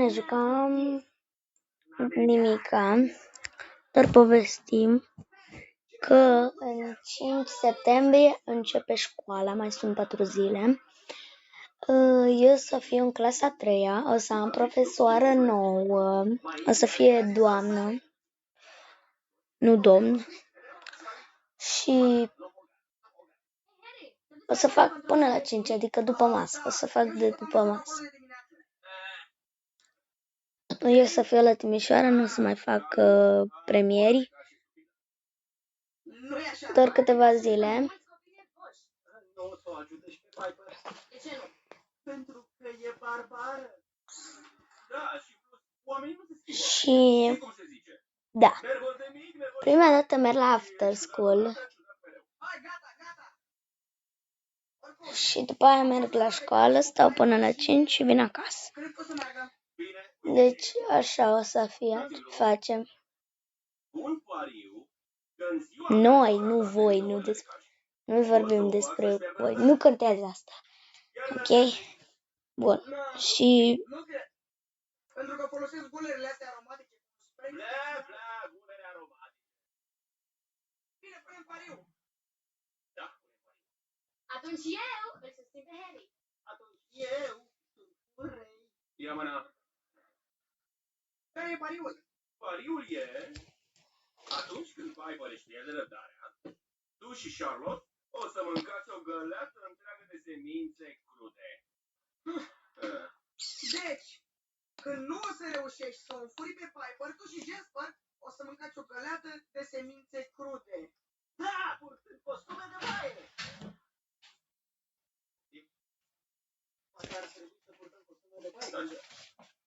ne jucam nimica, doar povestim că în 5 septembrie începe școala, mai sunt 4 zile. Eu să fiu în clasa 3-a, o să am profesoară nouă, o să fie doamnă, nu domn, și o să fac până la 5, adică după masă, o să fac de după masă. Eu să fiu la Timișoara, nu o să mai fac premieri, doar câteva zile. Și da, prima dată merg la after school și după aia merg la școală, stau până la 5 și vin acasă. Deci așa o să fie, facem. Noi, nu voi, nu vorbim despre voi, nu contează asta. Ok? Bun. Și pentru că folosesc gulerele astea aromatice. Gulere aromatice. Bine, punem pariu. Da. Atunci eu îl susțin pe Harry. Atunci eu sunt Rei. Ia mâna. Care e pariul? Pariul e atunci când Piper își pierde răbdarea, tu și Charlotte o să mâncați o găleată întreagă de semințe crude. Deci, când nu o să reușești să o înfuri pe Piper, tu și Jasper o să mâncați o găleată de semințe crude. Da, purtând costume de baie!